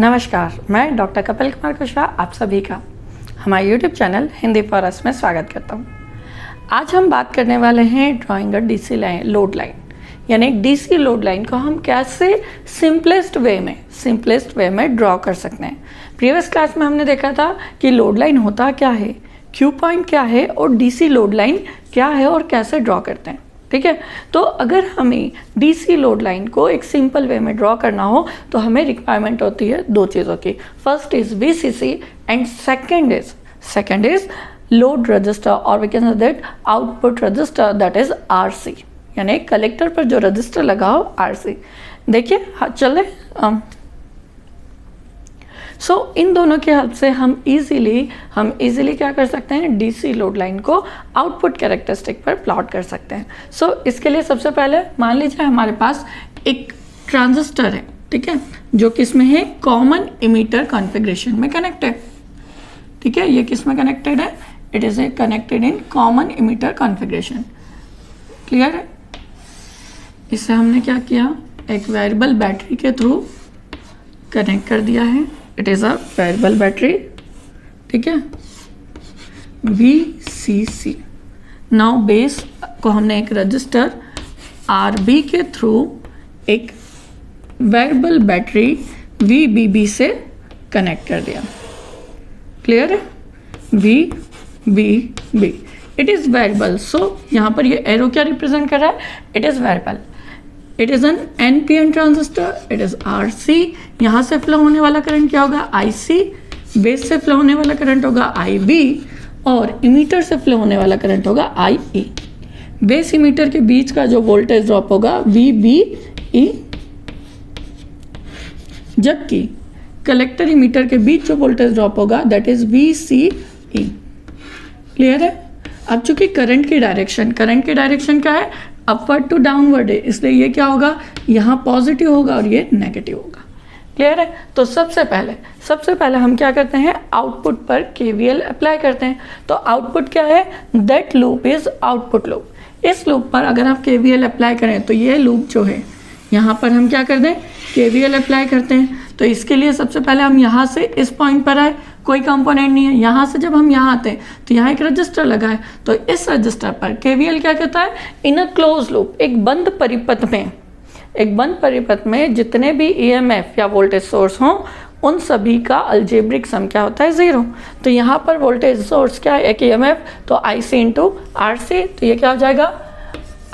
नमस्कार, मैं डॉक्टर कपिल कुमार कुशवाहा आप सभी का हमारे YouTube channel Hindi for us में स्वागत करता हूँ। आज हम बात करने वाले हैं drawing a DC load line, यानी एक डीसी लोड लाइन को हम कैसे सिंपलेस्ट वे में ड्रॉ कर सकते हैं। प्रीवियस क्लास में हमने देखा था कि लोड लाइन होता क्या है, क्यू पॉइंट क्या है और डीसी लोड लाइन क्या है और कैसे ड्रॉ करते हैं। ठीक है, तो अगर हमें डीसी लोड लाइन को एक सिंपल वे में ड्रॉ करना हो तो हमें रिक्वायरमेंट होती है दो चीज़ों की। First is VCC and second is load register और we can say that output register, that is RC, यानी कलेक्टर पर जो रजिस्टर लगा हो आरसी। देखिए चले सो इन दोनों की हेल्प से हम इजीली क्या कर सकते हैं, डीसी लोड लाइन को आउटपुट कैरेक्टरिस्टिक पर प्लॉट कर सकते हैं। सो इसके लिए सबसे पहले मान लीजिए हमारे पास एक ट्रांजिस्टर है, ठीक है, जो किसमें है, कॉमन इमीटर कॉन्फ़िगरेशन में कनेक्ट है। ठीक है, ये किस में कनेक्टेड है, it is connected in common emitter configuration. Clear है। इसे हमने क्या किया, एक वेरिएबल बैटरी के थ्रू कनेक्ट कर दिया है। It is a variable battery, ठीक है, VCC। नाउ बेस को हमने एक रजिस्टर RB के थ्रू एक वेरिएबल बैटरी VBB से कनेक्ट कर दिया। क्लियर है, VBB इट इज़ वेरिएबल। सो यहाँ पर ये एरो क्या रिप्रेजेंट कर रहा है, it is variable. It is an NPN transistor, it is RC। यहाँ से फ्लो होने वाला करंट क्या होगा, IC। बेस से फ्लो होने वाला करंट होगा IB और इमीटर से फ्लो होने वाला करंट होगा IE। बेस इमीटर के बीच का जो वोल्टेज ड्रॉप होगा VBE, जबकि कलेक्टर इमीटर के बीच जो वोल्टेज ड्रॉप होगा दैट इज VCE। क्लियर है। अब चूंकि करंट की डायरेक्शन क्या है, अपवर्ड टू डाउनवर्ड है, इसलिए ये क्या होगा, यहाँ पॉजिटिव होगा और ये नेगेटिव होगा। क्लियर है। तो सबसे पहले हम क्या करते हैं, आउटपुट पर KVL अप्लाई करते हैं। तो आउटपुट क्या है, that loop is output loop. इस लूप पर अगर आप KVL अप्लाई करें तो ये लूप जो है यहाँ पर हम क्या कर दें, KVL अप्लाई करते हैं। तो इसके लिए सबसे पहले हम यहाँ से इस पॉइंट पर आए, कोई कंपोनेंट नहीं है। यहाँ से जब हम यहाँ आते हैं तो यहाँ एक रजिस्टर लगा है, तो इस रजिस्टर पर KVL क्या कहता है, इन अ क्लोज लूप, एक बंद परिपथ में जितने भी EMF या वोल्टेज सोर्स हों उन सभी का अलजेब्रिक सम क्या होता है, 0। तो यहाँ पर वोल्टेज सोर्स क्या है, एक EMF, तो IC इंटू RC, तो ये क्या हो जाएगा,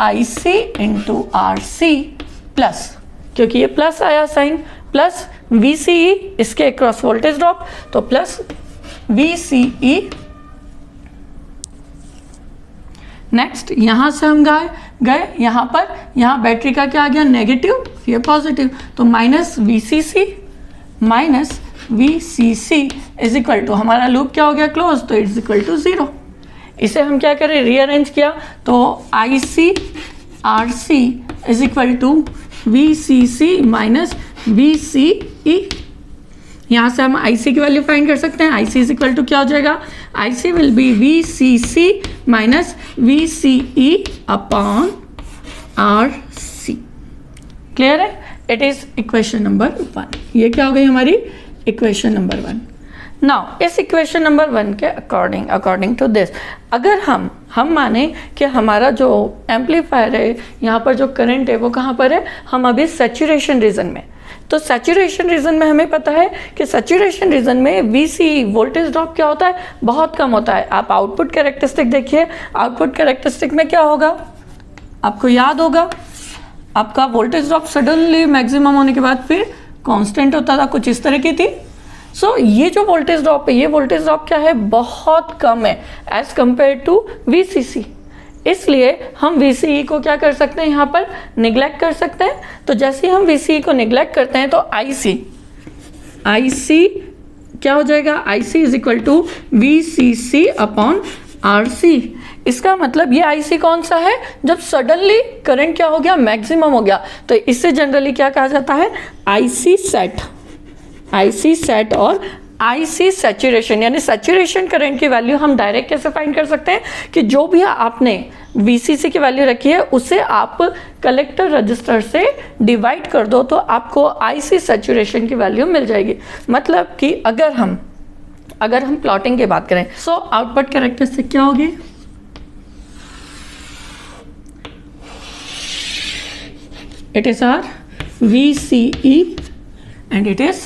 IC इंटू RC प्लस, क्योंकि ये प्लस आया साइन, प्लस VCE, इसके क्रॉस वोल्टेज ड्रॉप, तो प्लस VCE। नेक्स्ट यहाँ से हम गए यहाँ पर, यहाँ बैटरी का क्या आ गया, नेगेटिव, ये पॉजिटिव, तो minus VCC is equal to, हमारा लूप क्या हो गया, क्लोज, तो इट्स इक्वल टू 0। इसे हम क्या करें, रीअरेंज किया, तो IC RC is equal to VCC minus VCE। यहाँ से हम IC की वैल्यू फाइंड कर सकते हैं। IC इज इक्वल टू क्या हो जाएगा, IC will be VCC minus VCE upon RC। Clear है। It is equation number 1। ये क्या हो गई हमारी इक्वेशन नंबर 1। नाउ इस इक्वेशन नंबर 1 के अकॉर्डिंग टू दिस, अगर हम माने कि हमारा जो एम्पलीफायर है, यहाँ पर जो करंट है वो कहाँ पर है, हम अभी सैचुरेशन रीजन में। तो सैचुरेशन रीजन में हमें पता है कि सैचुरेशन रीजन में VCE वोल्टेज ड्रॉप क्या होता है, बहुत कम होता है। आप आउटपुट कैरेक्टरिस्टिक देखिए, आउटपुट कैरेक्टरिस्टिक में क्या होगा, आपको याद होगा, आपका वोल्टेज ड्रॉप सडनली मैक्सिमम होने के बाद फिर कांस्टेंट होता था, कुछ इस तरह की थी। सो ये जो वोल्टेज ड्रॉप है, ये वोल्टेज ड्रॉप क्या है, बहुत कम है एज कंपेयर टू VCC। इसलिए हम VCE को क्या कर सकते हैं, यहाँ पर निगलेक्ट कर सकते हैं। तो जैसे ही हम VCE को निगलेक्ट करते हैं तो IC क्या हो जाएगा, IC is equal to VCC upon RC। इसका मतलब ये IC कौन सा है, जब सडनली करंट क्या हो गया, मैक्सिमम हो गया। तो इससे जनरली क्या कहा जाता है, IC सेट और IC सैचुरेशन, यानी सैचुरेशन करंट की वैल्यू हम डायरेक्ट कैसे फाइंड कर सकते हैं कि जो भी आपने VCC की वैल्यू रखी है उसे आप कलेक्टर रजिस्टर से डिवाइड कर दो तो आपको IC सैचुरेशन की वैल्यू मिल जाएगी। मतलब कि अगर हम प्लॉटिंग की बात करें, सो आउटपुट कैरेक्टरिस्टिक क्या होगी, it is are VCE and it is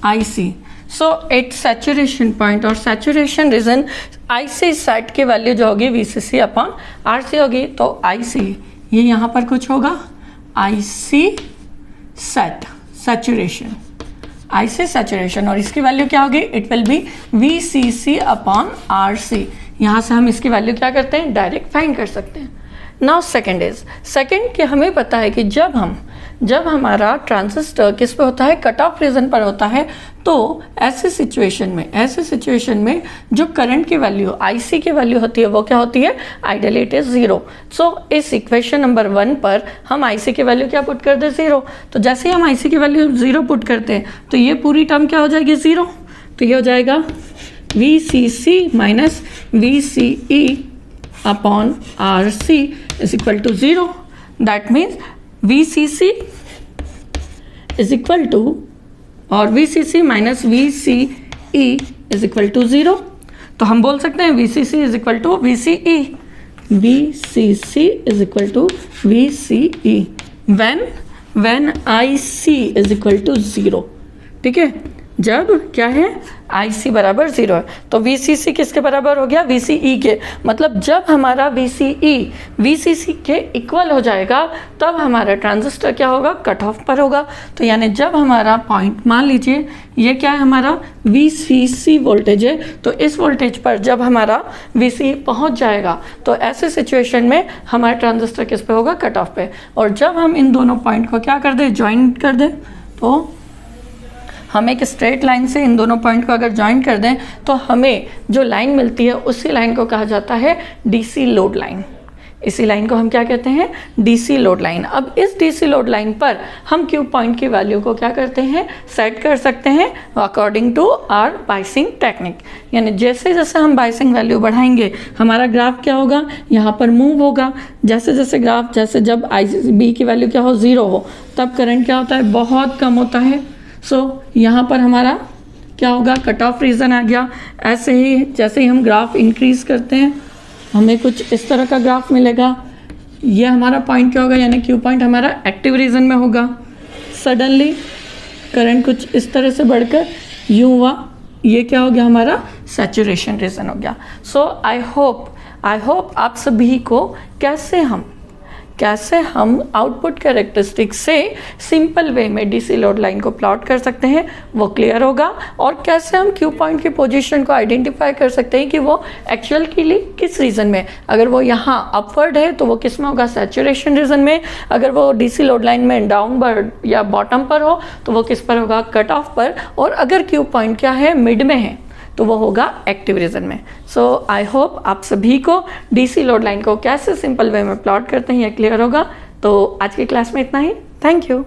IC। So at saturation point और सैचुरेशन रीजन IC सेट की वैल्यू जो होगी VCC अपॉन RC होगी। तो IC ये यहाँ पर कुछ होगा IC set saturation, IC saturation, और इसकी वैल्यू क्या होगी, it will be VCC upon RC। यहाँ से हम इसकी वैल्यू क्या करते हैं, डायरेक्ट फाइंड कर सकते हैं। नाउ सेकेंड कि हमें पता है कि जब हमारा ट्रांजिस्टर किस पे होता है, कट ऑफ रीजन पर होता है, तो ऐसे सिचुएशन में जो करंट की वैल्यू IC की वैल्यू होती है वो क्या होती है, आइडियली इट इज 0। सो इस इक्वेशन नंबर 1 पर हम IC की वैल्यू क्या पुट कर दे, 0। तो जैसे ही हम IC की वैल्यू 0 पुट करते हैं तो ये पूरी टर्म क्या हो जाएगी, 0। तो ये हो जाएगा VCC minus VCE upon RC is equal to 0। That means VCC is equal to, और VCC minus VCE is equal to 0। तो हम बोल सकते हैं VCC is equal to VCE, VCC is equal to VCE when IC is equal to 0। ठीक है, जब क्या है IC बराबर 0 है। तो VCC किसके बराबर हो गया, VCE के। मतलब जब हमारा VCE VCC के इक्वल हो जाएगा तब हमारा ट्रांजिस्टर क्या होगा, कट ऑफ पर होगा। तो यानी जब हमारा पॉइंट, मान लीजिए ये क्या है, हमारा VCC वोल्टेज है, तो इस वोल्टेज पर जब हमारा VCE पहुंच जाएगा तो ऐसे सिचुएशन में हमारा ट्रांजिस्टर किस पे होगा, कट ऑफ पे। और जब हम इन दोनों पॉइंट को क्या कर दें, ज्वाइन कर दें, तो हम एक स्ट्रेट लाइन से इन दोनों पॉइंट को अगर ज्वाइन कर दें तो हमें जो लाइन मिलती है उसी लाइन को कहा जाता है DC लोड लाइन। इसी लाइन को हम क्या कहते हैं, DC लोड लाइन। अब इस DC लोड लाइन पर हम Q पॉइंट की वैल्यू को क्या करते हैं, सेट कर सकते हैं according to our biasing technique. यानी जैसे जैसे हम बाइसिंग वैल्यू बढ़ाएंगे हमारा ग्राफ क्या होगा, यहाँ पर मूव होगा। जैसे जैसे ग्राफ, जैसे जब IB की वैल्यू क्या हो, 0 हो, तब करंट क्या होता है, बहुत कम होता है। सो यहाँ पर हमारा क्या होगा, कट ऑफ रीजन आ गया। ऐसे ही जैसे ही हम ग्राफ इंक्रीज करते हैं हमें कुछ इस तरह का ग्राफ मिलेगा। ये हमारा पॉइंट क्या होगा, यानी Q पॉइंट हमारा एक्टिव रीजन में होगा। सडनली करंट कुछ इस तरह से बढ़कर यूँ हुआ, ये क्या हो गया, हमारा सैचुरेशन रीजन हो गया। सो आई होप आप सभी को कैसे हम आउटपुट कैरेक्टरिस्टिक से सिंपल वे में DC लोड लाइन को प्लॉट कर सकते हैं वो क्लियर होगा, और कैसे हम Q पॉइंट की पोजीशन को आइडेंटिफाई कर सकते हैं कि वो एक्चुअल के लिए किस रीजन में, अगर वो यहाँ अपवर्ड है तो वो किस में होगा, सैचुरेशन रीजन में। अगर वो DC लोड लाइन में डाउनवर्ड या बॉटम पर हो तो वो किस पर होगा, कट ऑफ पर। और अगर Q पॉइंट क्या है, मिड में है, तो वो होगा एक्टिव रीजन में। सो आई होप आप सभी को DC लोड लाइन को कैसे सिंपल वे में प्लॉट करते हैं ये क्लियर होगा। तो आज की क्लास में इतना ही। Thank you.